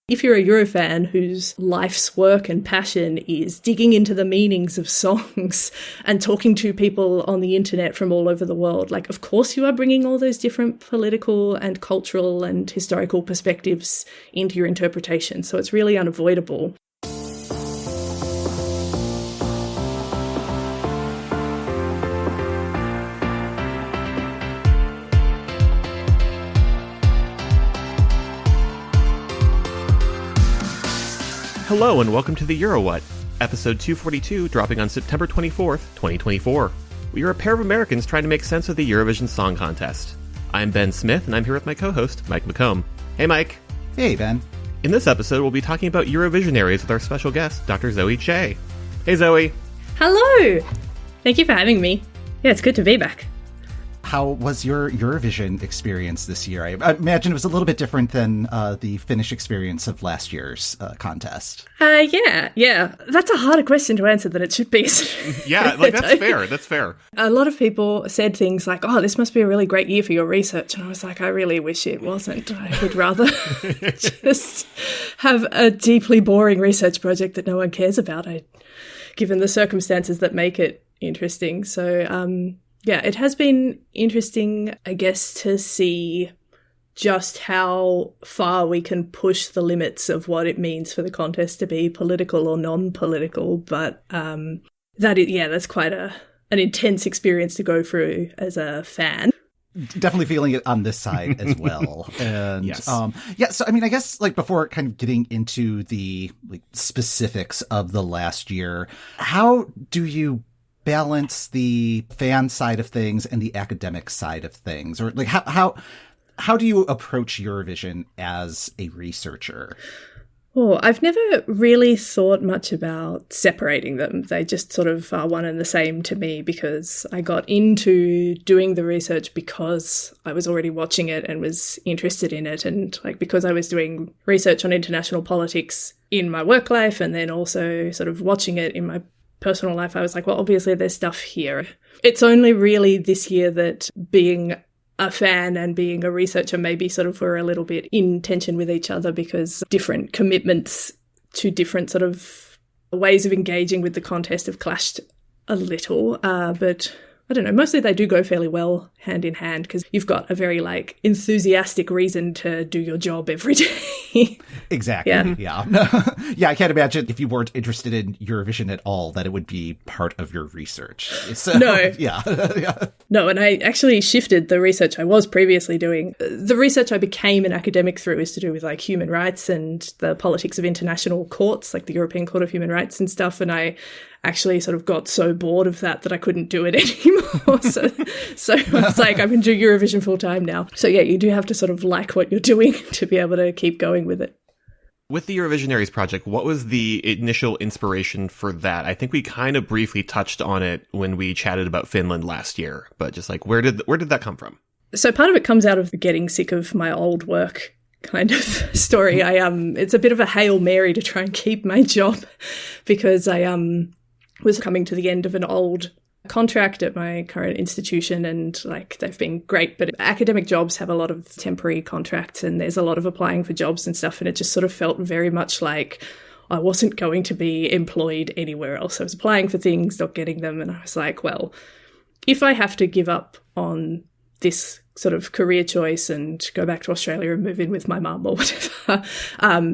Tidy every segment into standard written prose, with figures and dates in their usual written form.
If you're a Eurofan whose life's work and passion is digging into the meanings of songs and talking to people on the internet from all over the world, like, of course you are bringing all those different political and cultural and historical perspectives into your interpretation. So it's really unavoidable. Hello and welcome to the EuroWhat, episode 242, dropping on September 24th, 2024. We are a pair of Americans trying to make sense of the Eurovision Song Contest. I'm Ben Smith, and I'm here with my co-host, Mike McComb. Hey, Mike. Hey, Ben. In this episode, we'll be talking about Eurovisionaries with our special guest, Dr. Zoë Jay. Hey, Zoe. Hello. Thank you for having me. Yeah, it's good to be back. How was your Eurovision experience this year? I imagine it was a little bit different than the Finnish experience of last year's contest. Yeah. That's a harder question to answer than it should be. Yeah, like that's fair. A lot of people said things like, oh, this must be a really great year for your research. And I was like, I really wish it wasn't. I would rather just have a deeply boring research project that no one cares about, given the circumstances that make it interesting. So, yeah, it has been interesting, I guess, to see just how far we can push the limits of what it means for the contest to be political or non-political. But that's quite an intense experience to go through as a fan. Definitely feeling it on this side as well. And yes. So I mean, I guess before kind of getting into the specifics of the last year, how do you balance the fan side of things and the academic side of things? Or how do you approach Eurovision as a researcher? Oh, I've never really thought much about separating them. They just sort of are one and the same to me, because I got into doing the research because I was already watching it and was interested in it. And because I was doing research on international politics in my work life and then also sort of watching it in my personal life, I was like, well, obviously there's stuff here. It's only really this year that being a fan and being a researcher maybe sort of were a little bit in tension with each other, because different commitments to different sort of ways of engaging with the contest have clashed a little. But I don't know, mostly they do go fairly well hand in hand, because you've got a very enthusiastic reason to do your job every day. Exactly. Yeah. Yeah, I can't imagine if you weren't interested in Eurovision at all that it would be part of your research. So, no. Yeah. No, and I actually shifted the research I was previously doing. The research I became an academic through is to do with human rights and the politics of international courts, like the European Court of Human Rights and stuff. And I actually sort of got so bored of that I couldn't do it anymore. So I was like, I'm going to do Eurovision full time now. So yeah, you do have to sort of like what you're doing to be able to keep going with it. With the Eurovisionaries project, what was the initial inspiration for that? I think we kind of briefly touched on it when we chatted about Finland last year, but just where did that come from? So part of it comes out of getting sick of my old work kind of story. It's a bit of a Hail Mary to try and keep my job, because I was coming to the end of an old contract at my current institution, and they've been great, but academic jobs have a lot of temporary contracts and there's a lot of applying for jobs and stuff, and it just sort of felt very much like I wasn't going to be employed anywhere else. I was applying for things, not getting them, and I was like, well, if I have to give up on this sort of career choice and go back to Australia and move in with my mum or whatever,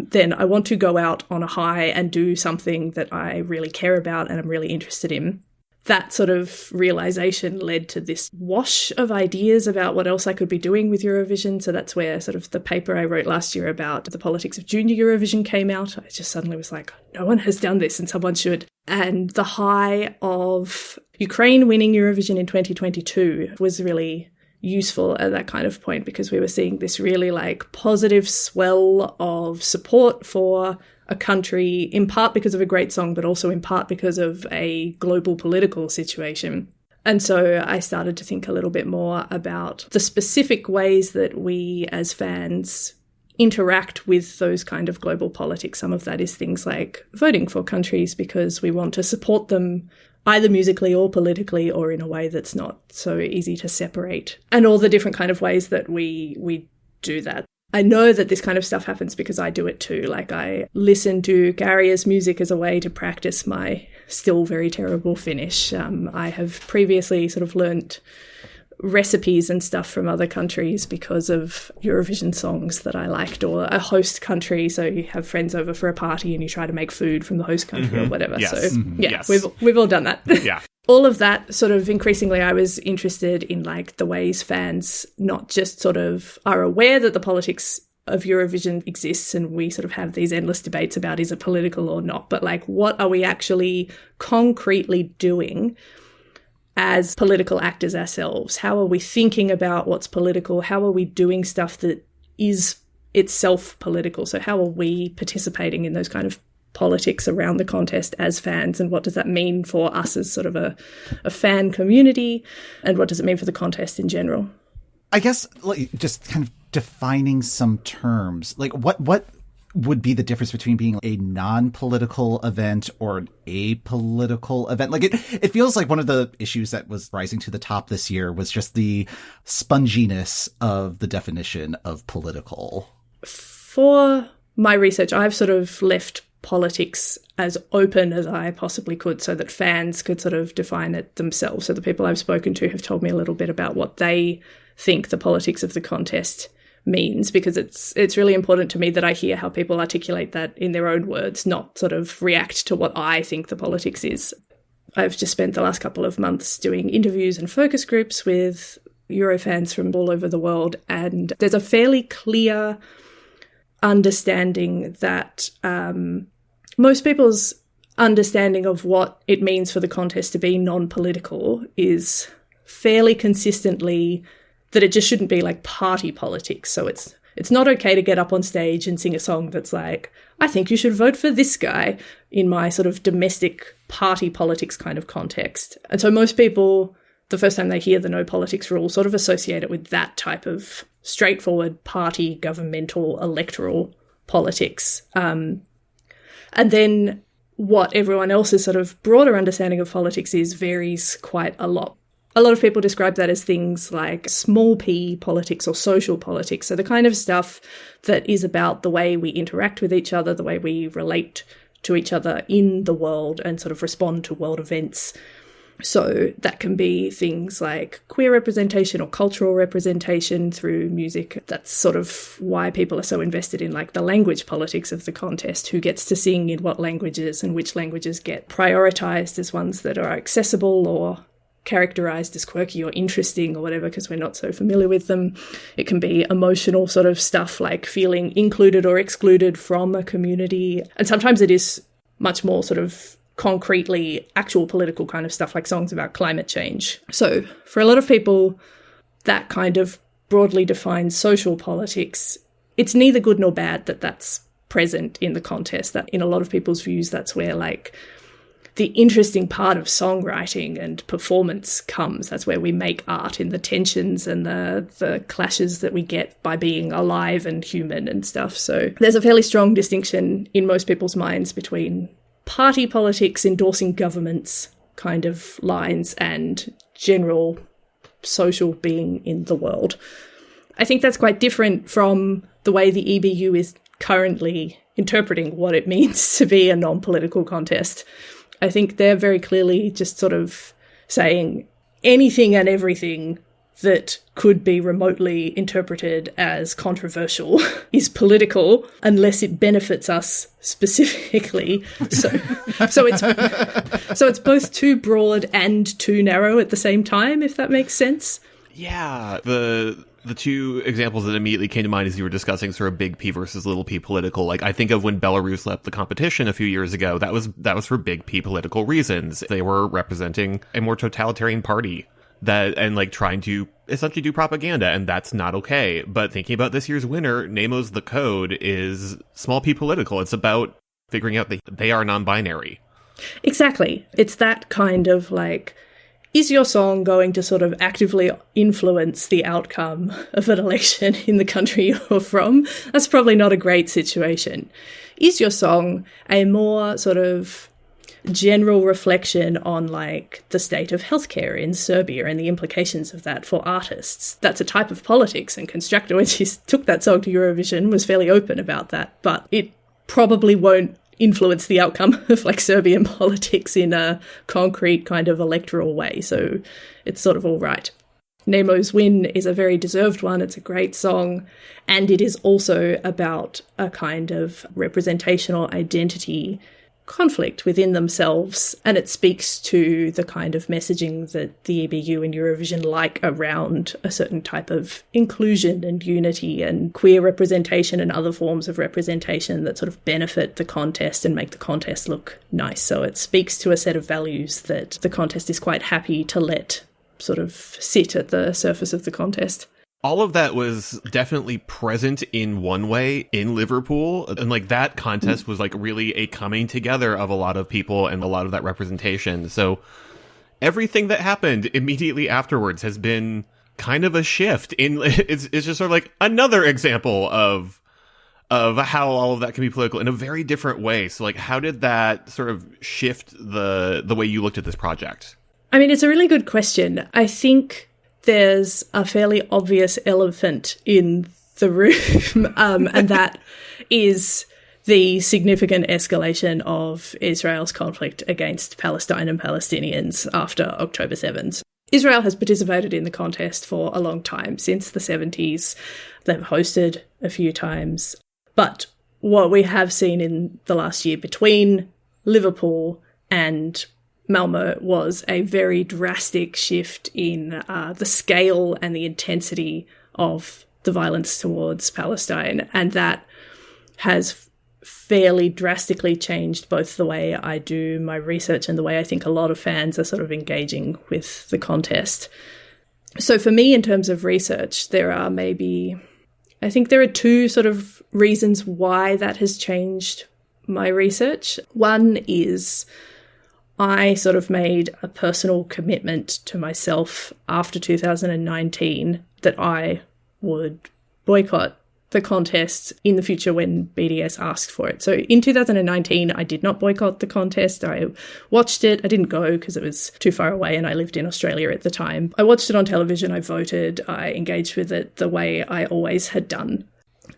then I want to go out on a high and do something that I really care about and I'm really interested in. That sort of realization led to this wash of ideas about what else I could be doing with Eurovision. So that's where sort of the paper I wrote last year about the politics of junior Eurovision came out. I just suddenly was like, no one has done this and someone should. And the high of Ukraine winning Eurovision in 2022 was really useful at that kind of point, because we were seeing this really positive swell of support for a country, in part because of a great song, but also in part because of a global political situation. And so I started to think a little bit more about the specific ways that we as fans interact with those kind of global politics. Some of that is things like voting for countries because we want to support them either musically or politically, or in a way that's not so easy to separate. And all the different kind of ways that we do that. I know that this kind of stuff happens because I do it too. Like, I listen to Garria's music as a way to practice my still very terrible Finnish. I have previously sort of learnt recipes and stuff from other countries because of Eurovision songs that I liked, or a host country. So you have friends over for a party and you try to make food from the host country or whatever. Yes. So yeah, Yes. we've all done that. Yeah. All of that sort of increasingly I was interested in, like, the ways fans not just sort of are aware that the politics of Eurovision exists and we sort of have these endless debates about is it political or not, but like, what are we actually concretely doing as political actors ourselves? How are we thinking about what's political? How are we doing stuff that is itself political? So how are we participating in those kind of politics around the contest as fans, and what does that mean for us as sort of a fan community, and what does it mean for the contest in general? I guess, like, just kind of defining some terms, like what would be the difference between being a non-political event or an apolitical event? Like, it feels like one of the issues that was rising to the top this year was just the sponginess of the definition of political. For my research, I've sort of left politics as open as I possibly could so that fans could sort of define it themselves. So the people I've spoken to have told me a little bit about what they think the politics of the contest means, because it's really important to me that I hear how people articulate that in their own words, not sort of react to what I think the politics is. I've just spent the last couple of months doing interviews and focus groups with Eurofans from all over the world, and there's a fairly clear understanding that most people's understanding of what it means for the contest to be non-political is fairly consistently that it just shouldn't be like party politics. So it's not okay to get up on stage and sing a song that's like, I think you should vote for this guy, in my sort of domestic party politics kind of context. And so most people, the first time they hear the no politics rule, sort of associate it with that type of straightforward party, governmental, electoral politics. And then what everyone else's sort of broader understanding of politics is varies quite a lot. A lot of people describe that as things like small p politics or social politics. So the kind of stuff that is about the way we interact with each other, the way we relate to each other in the world and sort of respond to world events. So that can be things like queer representation or cultural representation through music. That's sort of why people are so invested in, like, the language politics of the contest, who gets to sing in what languages and which languages get prioritized as ones that are accessible or characterized as quirky or interesting or whatever, because we're not so familiar with them. It can be emotional sort of stuff like feeling included or excluded from a community. And sometimes it is much more sort of concretely actual political kind of stuff, like songs about climate change. So for a lot of people, that kind of broadly defined social politics, it's neither good nor bad that that's present in the contest. That in a lot of people's views, that's where, like, the interesting part of songwriting and performance comes. That's where we make art, in the tensions and the clashes that we get by being alive and human and stuff. So there's a fairly strong distinction in most people's minds between party politics endorsing governments kind of lines and general social being in the world. I think that's quite different from the way the EBU is currently interpreting what it means to be a non-political contest. I think they're very clearly just sort of saying anything and everything that could be remotely interpreted as controversial is political unless it benefits us specifically. So it's both too broad and too narrow at the same time, if that makes sense. Yeah, the two examples that immediately came to mind as you were discussing sort of big P versus little p political, like, I think of when Belarus left the competition a few years ago, that was for big P political reasons. They were representing a more totalitarian party and like trying to essentially do propaganda, and that's not okay. But thinking about this year's winner, Nemo's The Code, is small p political. It's about figuring out they are non-binary. Exactly. It's that kind of like, is your song going to sort of actively influence the outcome of an election in the country you're from? That's probably not a great situation. Is your song a more sort of general reflection on like the state of healthcare in Serbia and the implications of that for artists. That's a type of politics, and Constructor, when she took that song to Eurovision, was fairly open about that, but it probably won't influence the outcome of like Serbian politics in a concrete kind of electoral way, so it's sort of all right. Nemo's Win is a very deserved one. It's a great song, and it is also about a kind of representational identity conflict within themselves, and it speaks to the kind of messaging that the EBU and Eurovision like around a certain type of inclusion and unity and queer representation and other forms of representation that sort of benefit the contest and make the contest look nice. So it speaks to a set of values that the contest is quite happy to let sort of sit at the surface of the contest. All of that was definitely present in one way in Liverpool. And like that contest was like really a coming together of a lot of people and a lot of that representation. So everything that happened immediately afterwards has been kind of a shift in it's just sort of like another example of how all of that can be political in a very different way. So like how did that sort of shift the way you looked at this project? I mean, it's a really good question. I think there's a fairly obvious elephant in the room, and that is the significant escalation of Israel's conflict against Palestine and Palestinians after October 7th. Israel has participated in the contest for a long time, since the 70s. They've hosted a few times. But what we have seen in the last year between Liverpool and Malmo was a very drastic shift in the scale and the intensity of the violence towards Palestine, and that has fairly drastically changed both the way I do my research and the way I think a lot of fans are sort of engaging with the contest. So for me, in terms of research, I think there are two sort of reasons why that has changed my research. One is I sort of made a personal commitment to myself after 2019 that I would boycott the contest in the future when BDS asked for it. So in 2019, I did not boycott the contest. I watched it. I didn't go because it was too far away and I lived in Australia at the time. I watched it on television. I voted. I engaged with it the way I always had done.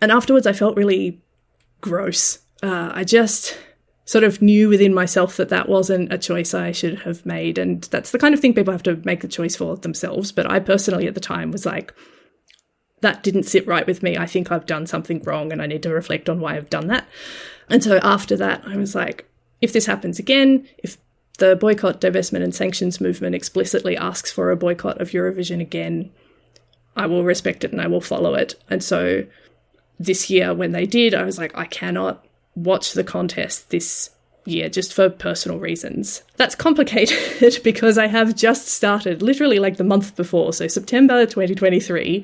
And afterwards, I felt really gross. I just sort of knew within myself that that wasn't a choice I should have made. And that's the kind of thing people have to make the choice for themselves. But I personally at the time was like, that didn't sit right with me. I think I've done something wrong and I need to reflect on why I've done that. And so after that, I was like, if this happens again, if the boycott, divestment and sanctions movement explicitly asks for a boycott of Eurovision again, I will respect it and I will follow it. And so this year when they did, I was like, I cannot watch the contest this year just for personal reasons. That's complicated because I have just started literally like the month before. So September 2023,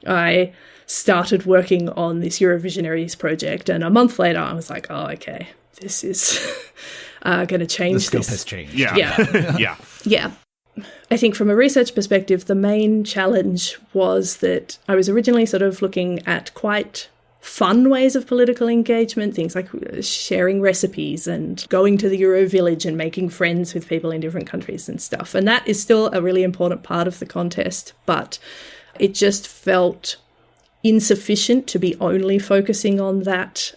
I started working on this Eurovisionaries project. And a month later, I was like, oh, okay, this is going to change. The scope has changed. Yeah. Yeah. I think from a research perspective, the main challenge was that I was originally sort of looking at quite fun ways of political engagement, things like sharing recipes and going to the Euro village and making friends with people in different countries and stuff. And that is still a really important part of the contest, but it just felt insufficient to be only focusing on that.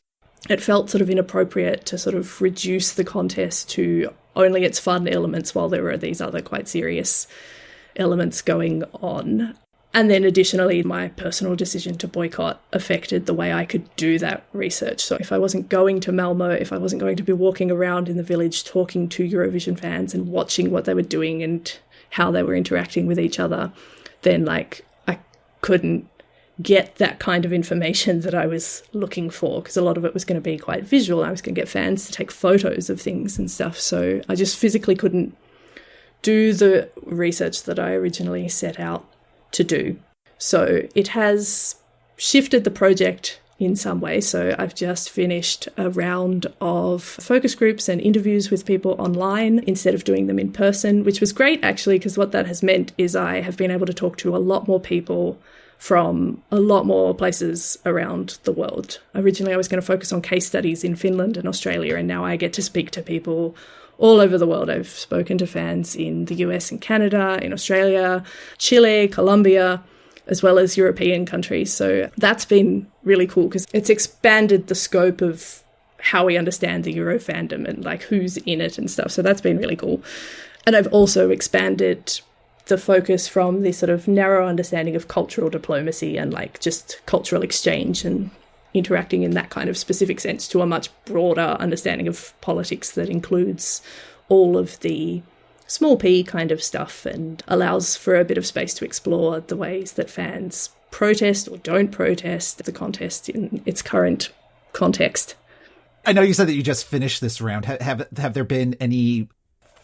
It felt sort of inappropriate to sort of reduce the contest to only its fun elements while there were these other quite serious elements going on. And then additionally, my personal decision to boycott affected the way I could do that research. So if I wasn't going to Malmo, if I wasn't going to be walking around in the village talking to Eurovision fans and watching what they were doing and how they were interacting with each other, then like I couldn't get that kind of information that I was looking for, because a lot of it was going to be quite visual. I was going to get fans to take photos of things and stuff. So I just physically couldn't do the research that I originally set out to do. So it has shifted the project in some way. So I've just finished a round of focus groups and interviews with people online instead of doing them in person, which was great actually, because what that has meant is I have been able to talk to a lot more people from a lot more places around the world. Originally I was going to focus on case studies in Finland and Australia, and now I get to speak to people all over the world. I've spoken to fans in the US and Canada, in Australia, Chile, Colombia, as well as European countries. So that's been really cool because it's expanded the scope of how we understand the Eurofandom and like who's in it and stuff. So that's been really cool. And I've also expanded the focus from this sort of narrow understanding of cultural diplomacy and like just cultural exchange and interacting in that kind of specific sense to a much broader understanding of politics that includes all of the small p kind of stuff and allows for a bit of space to explore the ways that fans protest or don't protest the contest in its current context. I know you said that you just finished this round. Have there been any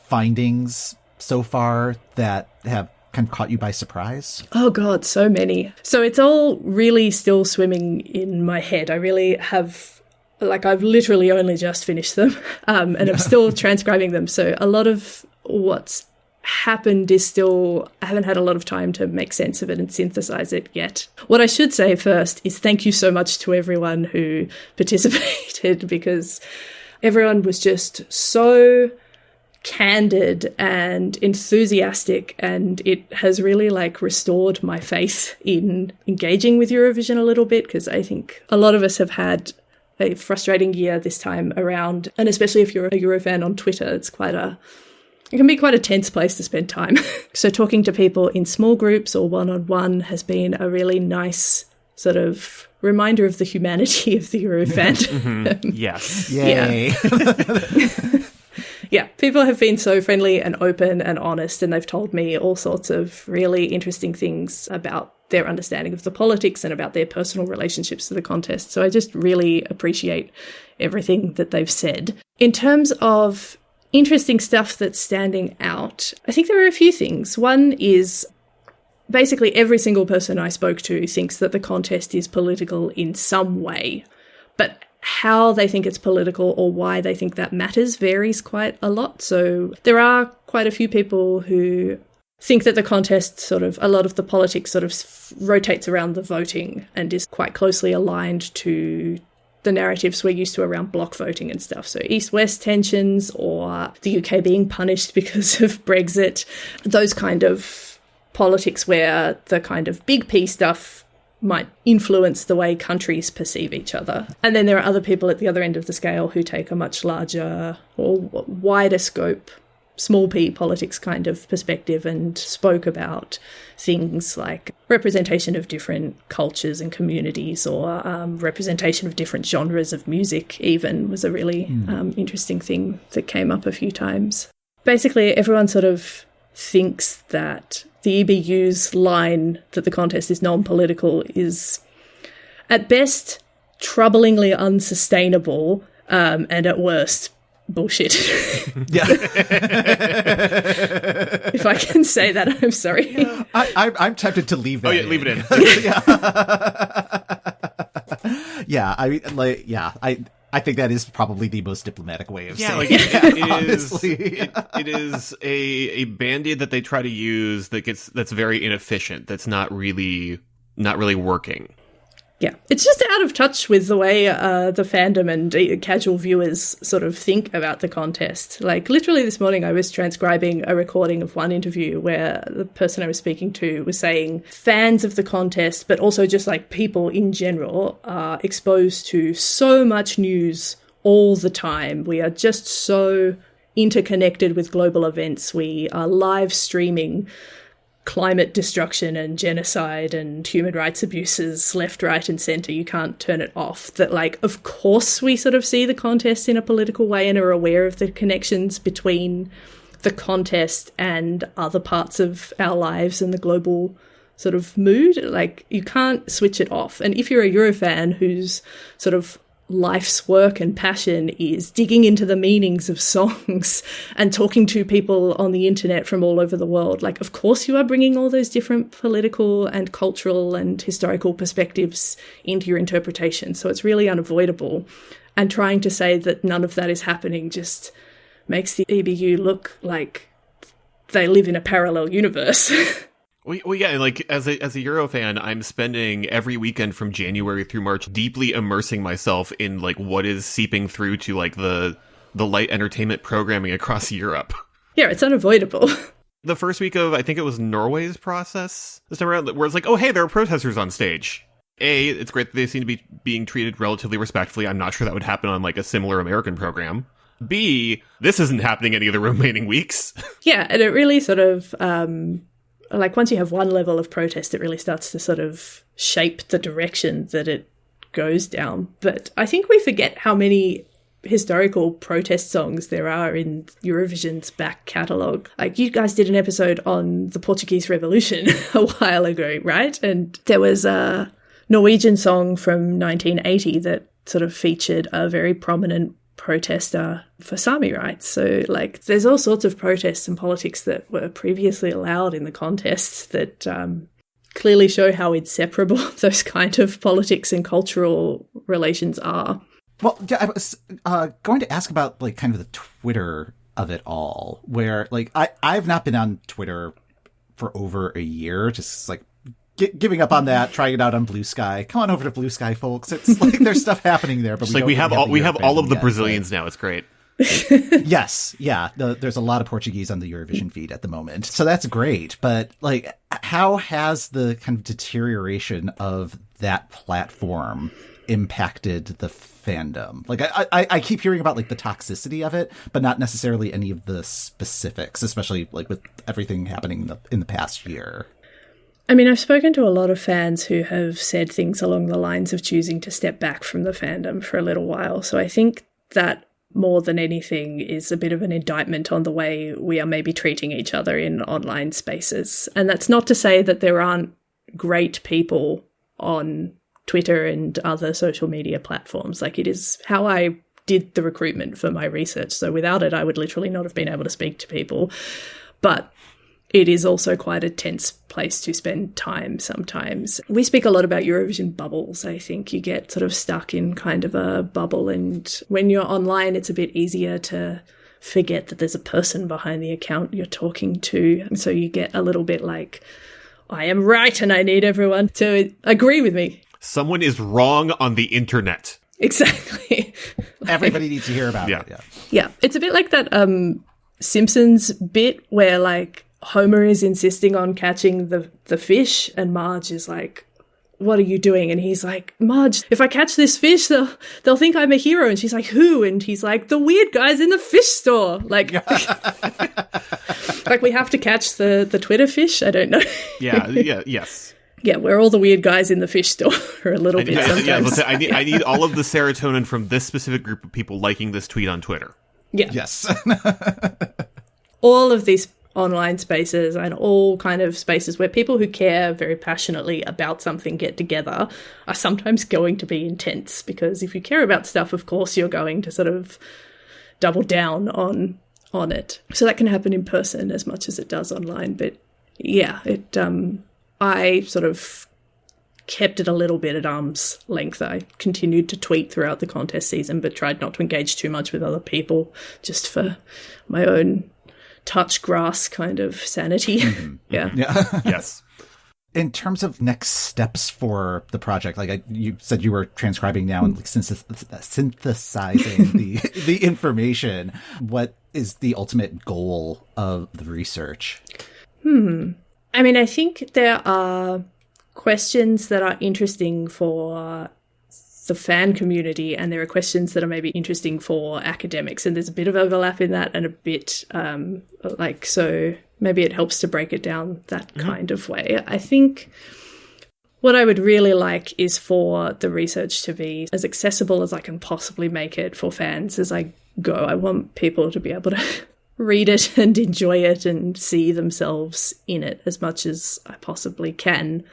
findings so far that have kind of caught you by surprise? Oh God, so many. So it's all really still swimming in my head. I really have, like, I've literally only just finished them and I'm still transcribing them. So a lot of what's happened is still, I haven't had a lot of time to make sense of it and synthesize it yet. What I should say first is thank you so much to everyone who participated because everyone was just so candid and enthusiastic, and it has really like restored my faith in engaging with Eurovision a little bit because I think a lot of us have had a frustrating year this time around, and especially if you're a Eurofan on Twitter, it can be quite a tense place to spend time. So talking to people in small groups or one-on-one has been a really nice sort of reminder of the humanity of the Eurofandom. Yes. Yay. Yeah. Yeah, people have been so friendly and open and honest, and they've told me all sorts of really interesting things about their understanding of the politics and about their personal relationships to the contest. So I just really appreciate everything that they've said. In terms of interesting stuff that's standing out, I think there are a few things. One is basically every single person I spoke to thinks that the contest is political in some way, but how they think it's political or why they think that matters varies quite a lot. So there are quite a few people who think that the contest sort of, a lot of the politics sort of rotates around the voting and is quite closely aligned to the narratives we're used to around block voting and stuff. So East-West tensions or the UK being punished because of Brexit, those kind of politics where the kind of big P stuff might influence the way countries perceive each other. And then there are other people at the other end of the scale who take a much larger or wider scope, small p politics kind of perspective and spoke about things like representation of different cultures and communities or representation of different genres of music even was a really interesting thing that came up a few times. Basically, everyone sort of thinks that the EBU's line that the contest is non-political is, at best, troublingly unsustainable, and at worst, bullshit. Yeah. If I can say that, I'm sorry. Yeah. I'm tempted to leave that. Oh, yeah, leave it in. Yeah. I think that is probably the most diplomatic way of saying it is a band-aid that they try to use that's very inefficient, that's not really working. Yeah, it's just out of touch with the way the fandom and casual viewers sort of think about the contest. Like, literally this morning I was transcribing a recording of one interview where the person I was speaking to was saying fans of the contest, but also just like people in general, are exposed to so much news all the time. We are just so interconnected with global events. We are live streaming climate destruction and genocide and human rights abuses left, right and centre. You can't turn it off. That, like, of course we sort of see the contest in a political way and are aware of the connections between the contest and other parts of our lives and the global sort of mood. Like, you can't switch it off. And if you're a Eurofan whose sort of life's work and passion is digging into the meanings of songs and talking to people on the internet from all over the world, like, of course you are bringing all those different political and cultural and historical perspectives into your interpretation. So it's really unavoidable. And trying to say that none of that is happening just makes the EBU look like they live in a parallel universe. Well, yeah, like, as a Eurofan, I'm spending every weekend from January through March deeply immersing myself in, like, what is seeping through to, like, the the light entertainment programming across Europe. Yeah, it's unavoidable. The first week of, I think it was Norway's process this time around, where it's like, oh, hey, there are protesters on stage. A, it's great that they seem to be being treated relatively respectfully. I'm not sure that would happen on like a similar American program. B, this isn't happening any of the remaining weeks. Yeah, and it really sort of, like once you have one level of protest, it really starts to sort of shape the direction that it goes down. But I think we forget how many historical protest songs there are in Eurovision's back catalogue. Like, you guys did an episode on the Portuguese Revolution a while ago, right? And there was a Norwegian song from 1980 that sort of featured a very prominent protester for Sami rights. So, like, there's all sorts of protests and politics that were previously allowed in the contests that clearly show how inseparable those kind of politics and cultural relations are. Well, yeah, I was going to ask about, like, kind of the Twitter of it all, where, like, I've not been on Twitter for over a year, just, like, giving up on that, trying it out on Blue Sky. Come on over to Blue Sky, folks. It's like there's stuff happening there, but we have all of the Brazilians now. It's great. Yes, yeah. There's a lot of Portuguese on the Eurovision feed at the moment, so that's great. But like, how has the kind of deterioration of that platform impacted the fandom? Like, I keep hearing about like the toxicity of it, but not necessarily any of the specifics, especially like with everything happening in the past year. I mean, I've spoken to a lot of fans who have said things along the lines of choosing to step back from the fandom for a little while. So I think that more than anything is a bit of an indictment on the way we are maybe treating each other in online spaces. And that's not to say that there aren't great people on Twitter and other social media platforms. Like, it is how I did the recruitment for my research. So without it, I would literally not have been able to speak to people. But it is also quite a tense place to spend time sometimes. We speak a lot about Eurovision bubbles. I think you get sort of stuck in kind of a bubble, and when you're online, it's a bit easier to forget that there's a person behind the account you're talking to. And so you get a little bit like, I am right and I need everyone to agree with me. Someone is wrong on the internet. Exactly. Everybody needs to hear about it. Yeah. It's a bit like that Simpsons bit where, like, Homer is insisting on catching the fish, and Marge is like, what are you doing? And he's like, Marge, if I catch this fish, they'll think I'm a hero. And she's like, who? And he's like, the weird guys in the fish store. Like, like we have to catch the Twitter fish. I don't know. Yes. Yeah, we're all the weird guys in the fish store a little bit sometimes. I need all of the serotonin from this specific group of people liking this tweet on Twitter. Yeah. Yes. All of these online spaces and all kind of spaces where people who care very passionately about something get together are sometimes going to be intense, because if you care about stuff, of course, you're going to sort of double down on it. So that can happen in person as much as it does online. But yeah, I sort of kept it a little bit at arm's length. I continued to tweet throughout the contest season, but tried not to engage too much with other people, just for my own touch grass kind of sanity. Mm-hmm. Yeah. Yes. In terms of next steps for the project, like you said, you were transcribing now and like synthesizing the information. What is the ultimate goal of the research? I mean, I think there are questions that are interesting for the fan community, and there are questions that are maybe interesting for academics, and there's a bit of overlap in that, and a bit so maybe it helps to break it down that kind of way. I think what I would really like is for the research to be as accessible as I can possibly make it for fans as I go. I want people to be able to read it and enjoy it and see themselves in it as much as I possibly can,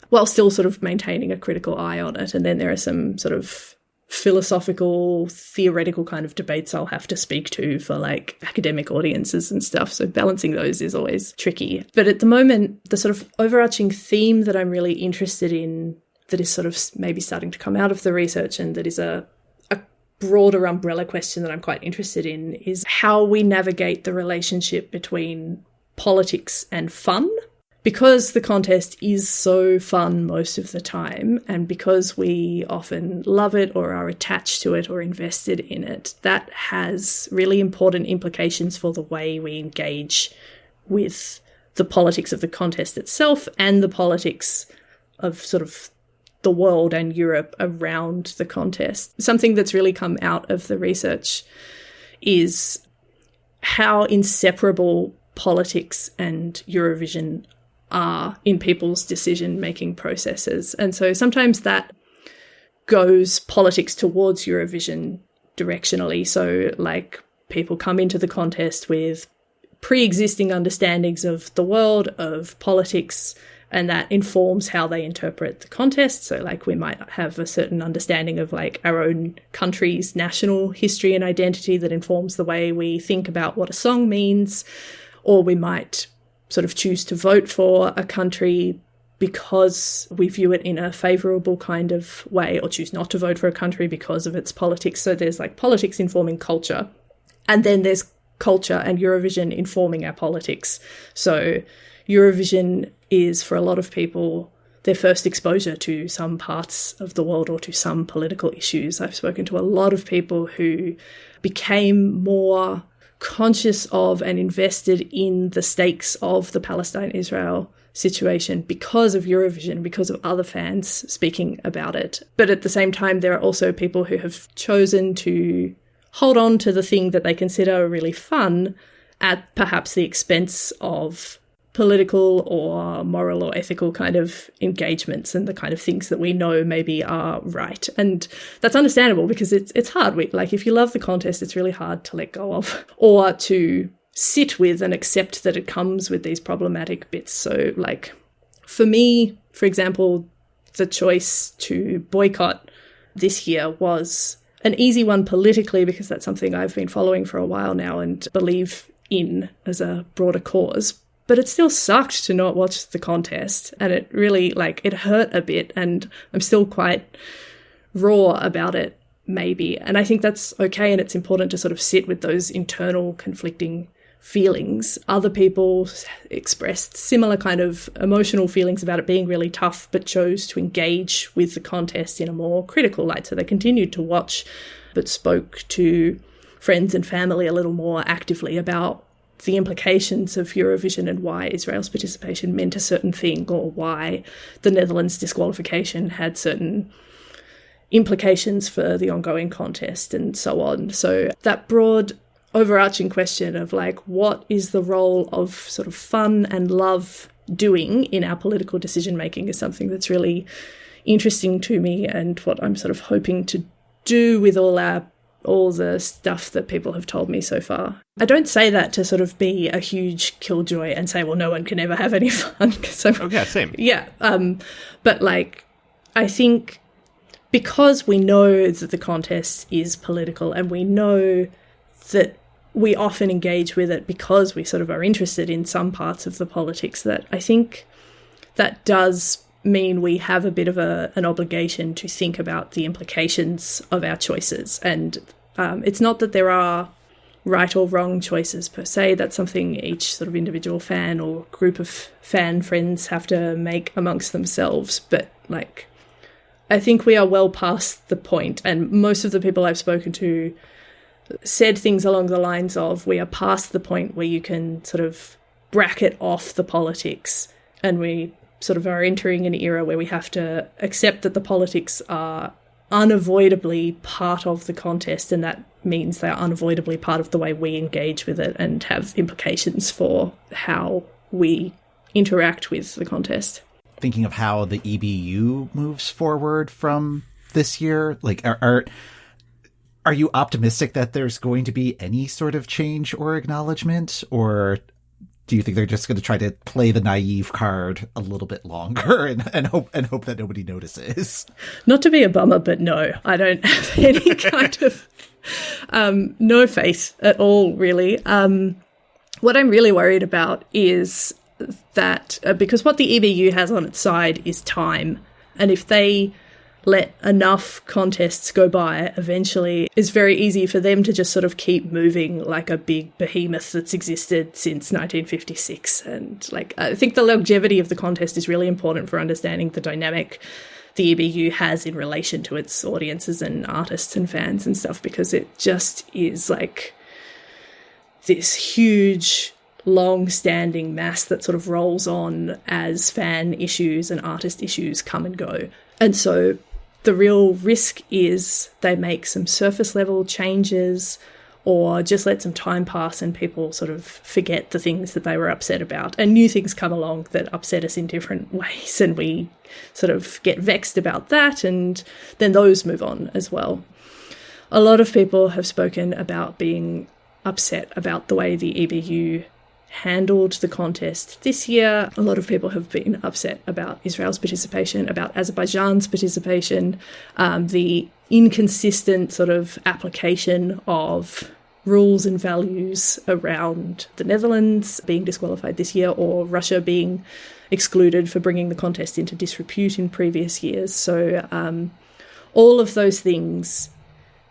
while still sort of maintaining a critical eye on it. And then there are some sort of philosophical, theoretical kind of debates I'll have to speak to for like academic audiences and stuff. So balancing those is always tricky. But at the moment, the sort of overarching theme that I'm really interested in, that is sort of maybe starting to come out of the research, and that is a broader umbrella question that I'm quite interested in, is how we navigate the relationship between politics and fun. because the contest is so fun most of the time, and because we often love it or are attached to it or invested in it, that has really important implications for the way we engage with the politics of the contest itself and the politics of sort of the world and Europe around the contest. Something that's really come out of the research is how inseparable politics and Eurovision are in people's decision-making processes. And so sometimes that goes politics towards Eurovision directionally. So like people come into the contest with pre-existing understandings of the world, of politics, and that informs how they interpret the contest. So like we might have a certain understanding of like our own country's national history and identity that informs the way we think about what a song means, or we might sort of choose to vote for a country because we view it in a favourable kind of way, or choose not to vote for a country because of its politics. So there's like politics informing culture, and then there's culture and Eurovision informing our politics. So Eurovision is, for a lot of people, their first exposure to some parts of the world or to some political issues. I've spoken to a lot of people who became more conscious of and invested in the stakes of the Palestine-Israel situation because of Eurovision, because of other fans speaking about it. But at the same time, there are also people who have chosen to hold on to the thing that they consider really fun at perhaps the expense of political or moral or ethical kind of engagements and the kind of things that we know maybe are right. And that's understandable because it's hard. Like if you love the contest, it's really hard to let go of or to sit with and accept that it comes with these problematic bits. So like for me, for example, the choice to boycott this year was an easy one politically because that's something I've been following for a while now and believe in as a broader cause. But it still sucked to not watch the contest, and it really, like, it hurt a bit, and I'm still quite raw about it, maybe. And I think that's okay, and it's important to sort of sit with those internal conflicting feelings. Other people expressed similar kind of emotional feelings about it being really tough, but chose to engage with the contest in a more critical light. So they continued to watch, but spoke to friends and family a little more actively about the implications of Eurovision and why Israel's participation meant a certain thing, or why the Netherlands' disqualification had certain implications for the ongoing contest and so on. So that broad overarching question of like, what is the role of sort of fun and love doing in our political decision making is something that's really interesting to me, and what I'm sort of hoping to do with all the stuff that people have told me so far. I don't say that to sort of be a huge killjoy and say, well, no one can ever have any fun. Okay, same. Yeah. But like, I think because we know that the contest is political and we know that we often engage with it because we sort of are interested in some parts of the politics, that I think that does mean we have a bit of an obligation to think about the implications of our choices. And it's not that there are right or wrong choices per se. That's something each sort of individual fan or group of fan friends have to make amongst themselves. But like, I think we are well past the point, and most of the people I've spoken to said things along the lines of, we are past the point where you can sort of bracket off the politics, and we sort of are entering an era where we have to accept that the politics are unavoidably part of the contest, and that means they're unavoidably part of the way we engage with it and have implications for how we interact with the contest. Thinking of how the EBU moves forward from this year, like are you optimistic that there's going to be any sort of change or acknowledgement, or do you think they're just going to try to play the naive card a little bit longer and hope that nobody notices? Not to be a bummer, but no, I don't have any kind of no faith at all, really. What I'm really worried about is that because what the EBU has on its side is time, and if they let enough contests go by, eventually it's very easy for them to just sort of keep moving like a big behemoth that's existed since 1956. And like, I think the longevity of the contest is really important for understanding the dynamic the EBU has in relation to its audiences and artists and fans and stuff, because it just is like this huge, long-standing mass that sort of rolls on as fan issues and artist issues come and go. And so the real risk is they make some surface level changes or just let some time pass and people sort of forget the things that they were upset about, and new things come along that upset us in different ways, and we sort of get vexed about that, and then those move on as well. A lot of people have spoken about being upset about the way the EBU handled the contest this year. A lot of people have been upset about Israel's participation, about Azerbaijan's participation, the inconsistent sort of application of rules and values around the Netherlands being disqualified this year, or Russia being excluded for bringing the contest into disrepute in previous years. So all of those things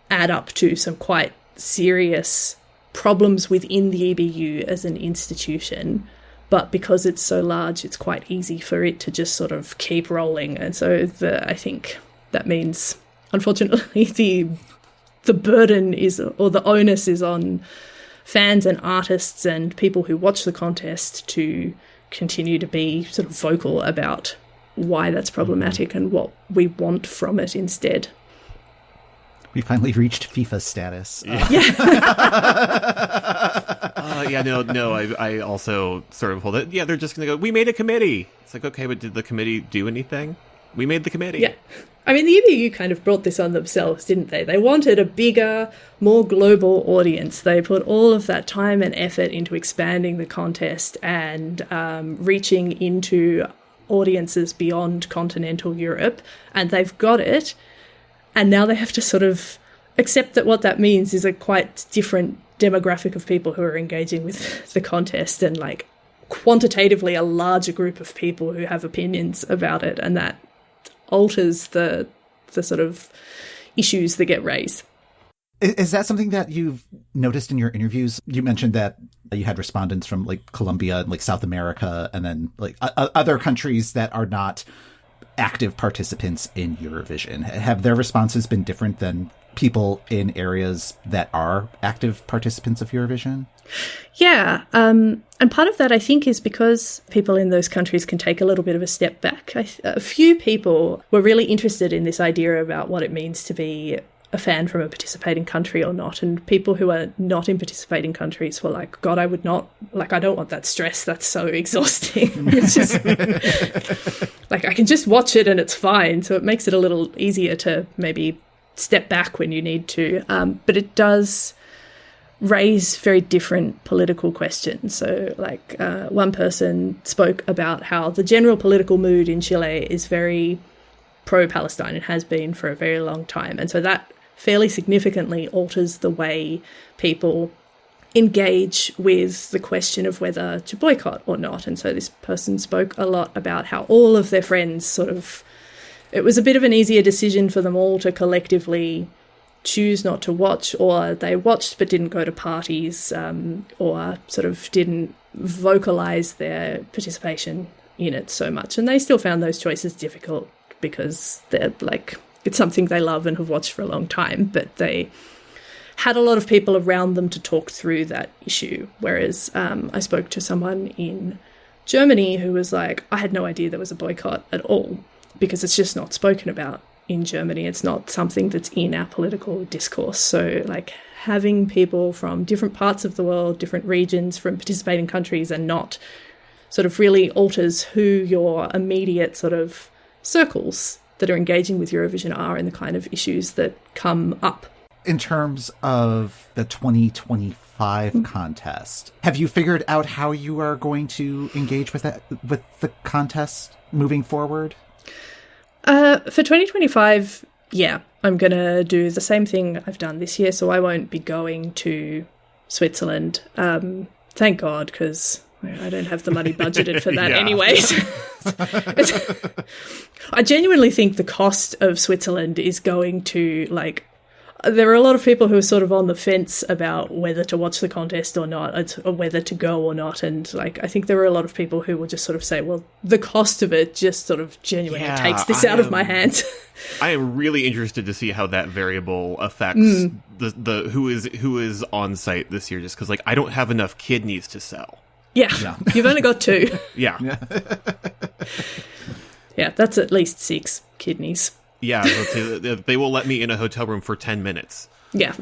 add up to some quite serious problems within the EBU as an institution, but because it's so large, it's quite easy for it to just sort of keep rolling. And so I think that means, unfortunately, the burden is, or the onus is on fans and artists and people who watch the contest to continue to be sort of vocal about why that's problematic and what we want from it instead. We finally reached FIFA status. I also sort of hold it. Yeah, they're just going to go, we made a committee. It's like, okay, but did the committee do anything? We made the committee. Yeah. I mean, the EBU kind of brought this on themselves, didn't they? They wanted a bigger, more global audience. They put all of that time and effort into expanding the contest and reaching into audiences beyond continental Europe, and they've got it. And now they have to sort of accept that what that means is a quite different demographic of people who are engaging with the contest, and like quantitatively a larger group of people who have opinions about it, and that alters the sort of issues that get raised. Is that something that you've noticed in your interviews? You mentioned that you had respondents from like Colombia and like South America, and then like other countries that are not active participants in Eurovision. Have their responses been different than people in areas that are active participants of Eurovision? Yeah, and part of that, I think, is because people in those countries can take a little bit of a step back. A few people were really interested in this idea about what it means to be a fan from a participating country or not, and people who are not in participating countries were like, God, I would not, like, I don't want that stress, that's so exhausting. It's just like, I can just watch it and it's fine, so it makes it a little easier to maybe step back when you need to, but it does raise very different political questions. So like one person spoke about how the general political mood in Chile is very pro-Palestine and has been for a very long time, and so that fairly significantly alters the way people engage with the question of whether to boycott or not. And so this person spoke a lot about how all of their friends sort of, it was a bit of an easier decision for them all to collectively choose not to watch, or they watched but didn't go to parties, or sort of didn't vocalise their participation in it so much. And they still found those choices difficult because they're like, it's something they love and have watched for a long time, but they had a lot of people around them to talk through that issue. Whereas I spoke to someone in Germany who was like, I had no idea there was a boycott at all, because it's just not spoken about in Germany. It's not something that's in our political discourse. So like having people from different parts of the world, different regions, from participating countries, and not sort of really alters who your immediate sort of circles that are engaging with Eurovision are and the kind of issues that come up. In terms of the 2025 contest, have you figured out how you are going to engage with that, with the contest moving forward? For 2025, yeah, I'm going to do the same thing I've done this year, so I won't be going to Switzerland. Thank God, because I don't have the money budgeted for that Yeah. anyways. I genuinely think the cost of Switzerland is going to, like, there are a lot of people who are sort of on the fence about whether to watch the contest or not, or whether to go or not. And, like, I think there are a lot of people who will just sort of say, well, the cost of it just sort of genuinely takes this out of my hands. I am really interested to see how that variable affects the who is on site this year, just because, like, I don't have enough kidneys to sell. Yeah. You've only got 2. Yeah. Yeah, that's at least 6 kidneys. Yeah, they will let me in a hotel room for 10 minutes. Yeah.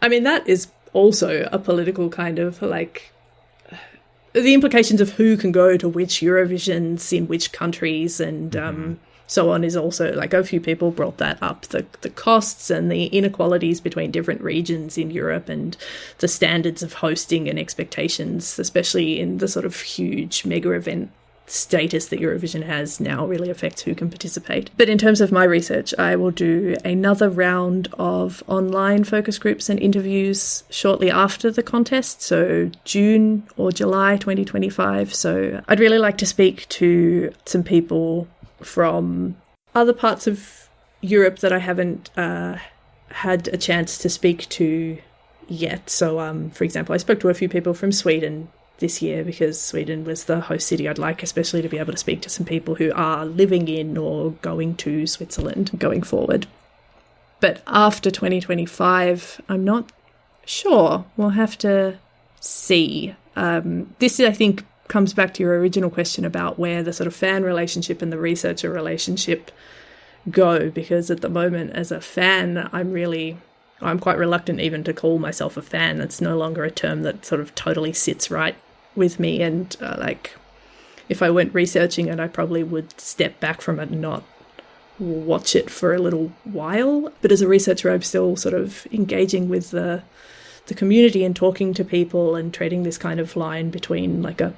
I mean, that is also a political kind of, like, the implications of who can go to which Eurovisions in which countries and so on is also, like, a few people brought that up, the costs and the inequalities between different regions in Europe and the standards of hosting and expectations, especially in the sort of huge mega event status that Eurovision has now, really affects who can participate. But in terms of my research, I will do another round of online focus groups and interviews shortly after the contest, so June or July 2025. So I'd really like to speak to some people from other parts of Europe that I haven't had a chance to speak to yet. So, for example, I spoke to a few people from Sweden this year because Sweden was the host city. I'd like especially to be able to speak to some people who are living in or going to Switzerland going forward. But after 2025, I'm not sure. We'll have to see. This, I think, comes back to your original question about where the sort of fan relationship and the researcher relationship go, because at the moment as a fan, I'm quite reluctant even to call myself a fan. That's no longer a term that sort of totally sits right with me. And like, if I went researching it, I probably would step back from it and not watch it for a little while. But as a researcher, I'm still sort of engaging with the community and talking to people and trading this kind of line between like a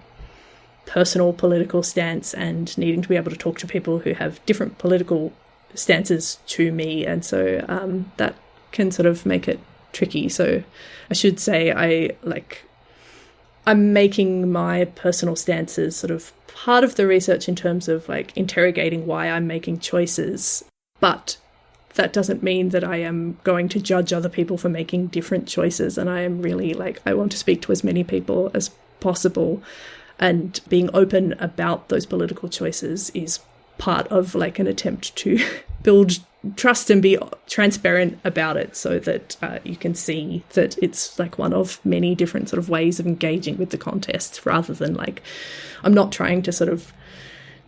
personal political stance and needing to be able to talk to people who have different political stances to me. And so that can sort of make it tricky. So I should say I'm making my personal stances sort of part of the research in terms of like interrogating why I'm making choices, but that doesn't mean that I am going to judge other people for making different choices. And I am really I want to speak to as many people as possible, and being open about those political choices is part of like an attempt to build trust and be transparent about it, so that you can see that it's like one of many different sort of ways of engaging with the contest, rather than like, I'm not trying to sort of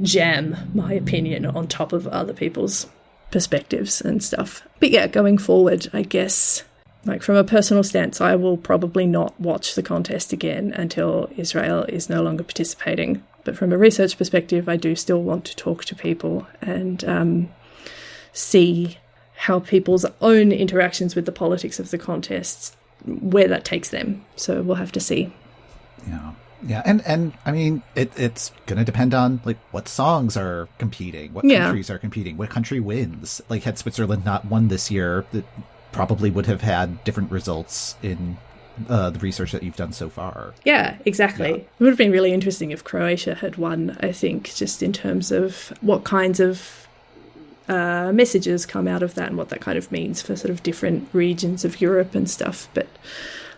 jam my opinion on top of other people's perspectives and stuff. But yeah, going forward, I guess, like from a personal stance, I will probably not watch the contest again until Israel is no longer participating. But from a research perspective, I do still want to talk to people and see how people's own interactions with the politics of the contest, where that takes them. So we'll have to see. Yeah. And I mean, it's going to depend on like what songs are competing, what countries are competing, what country wins. Like, had Switzerland not won this year, that probably would have had different results in the research that you've done so far. Yeah, exactly. Yeah. It would have been really interesting if Croatia had won, I think, just in terms of what kinds of messages come out of that and what that kind of means for sort of different regions of Europe and stuff. But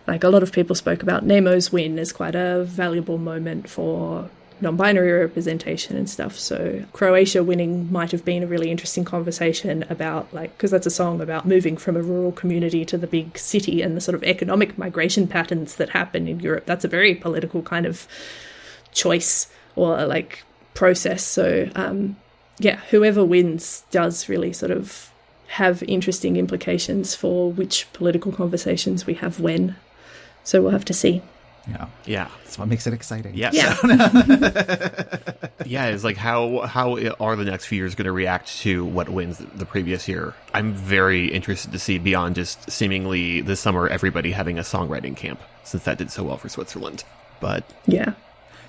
like, a lot of people spoke about Nemo's win as quite a valuable moment for non-binary representation and stuff. So Croatia winning might have been a really interesting conversation about, like, because that's a song about moving from a rural community to the big city and the sort of economic migration patterns that happen in Europe. That's a very political kind of choice or like process. So yeah, whoever wins does really sort of have interesting implications for which political conversations we have when. So we'll have to see. Yeah. That's what makes it exciting. Yes. Yeah. Yeah, it's like how are the next few years going to react to what wins the previous year? I'm very interested to see beyond just seemingly this summer everybody having a songwriting camp, since that did so well for Switzerland. But yeah.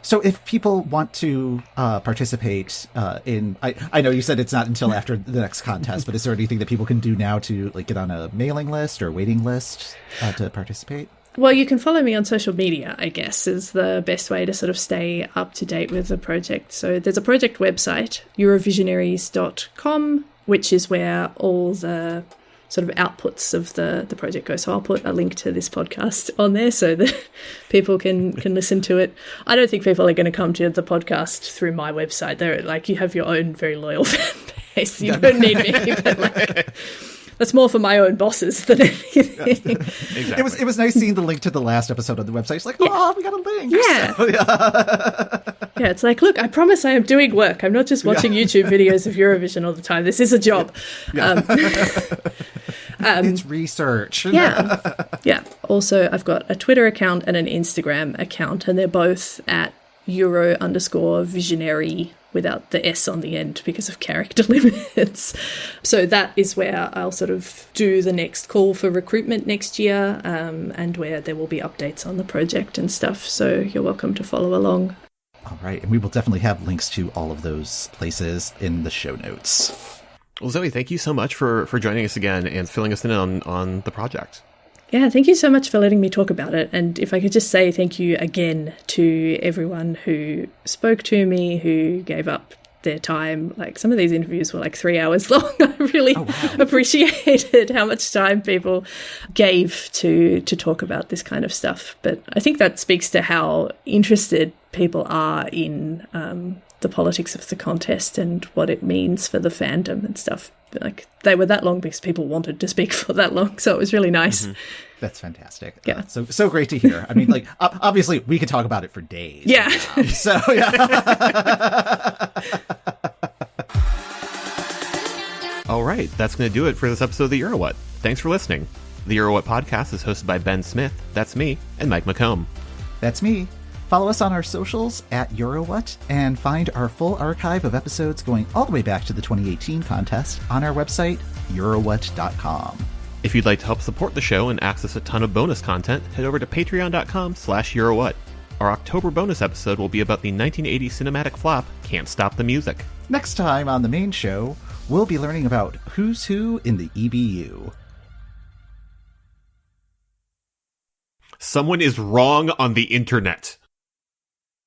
So if people want to participate in, I know you said it's not until after the next contest, but is there anything that people can do now to like get on a mailing list or waiting list to participate? Well, you can follow me on social media, I guess, is the best way to sort of stay up to date with the project. So there's a project website, Eurovisionaries.com, which is where all the sort of outputs of the project go. So I'll put a link to this podcast on there so that people can listen to it. I don't think people are going to come to the podcast through my website. They're like, you have your own very loyal fan base. You don't need me, but like... That's more for my own bosses than anything. Exactly. It was nice seeing the link to the last episode on the website. It's like, oh, we got a link. Yeah. So, Yeah, it's like, look, I promise I am doing work. I'm not just watching YouTube videos of Eurovision all the time. This is a job. It's research. Yeah. Also, I've got a Twitter account and an Instagram account, and they're both at Euro_visionary without the S on the end because of character limits. So that is where I'll sort of do the next call for recruitment next year, and where there will be updates on the project and stuff. So you're welcome to follow along. All right. And we will definitely have links to all of those places in the show notes. Well, Zoe, thank you so much for joining us again and filling us in on the project. Yeah, thank you so much for letting me talk about it. And if I could just say thank you again to everyone who spoke to me, who gave up their time. Like, some of these interviews were like 3 hours long. I really appreciated how much time people gave to talk about this kind of stuff. But I think that speaks to how interested people are in the politics of the contest and what it means for the fandom and stuff. Like, they were that long because people wanted to speak for that long, so it was really nice. Mm-hmm. That's fantastic. Yeah. So great to hear. I mean, like, obviously we could talk about it for days. Yeah. So, yeah. All right, that's going to do it for this episode of the EuroWhat. Thanks for listening. The EuroWhat podcast is hosted by Ben Smith, that's me, and Mike McComb. That's me. Follow us on our socials at EuroWhat and find our full archive of episodes going all the way back to the 2018 contest on our website, EuroWhat.com. If you'd like to help support the show and access a ton of bonus content, head over to patreon.com/EuroWhat. Our October bonus episode will be about the 1980 cinematic flop, Can't Stop the Music. Next time on the main show, we'll be learning about who's who in the EBU. Someone is wrong on the internet.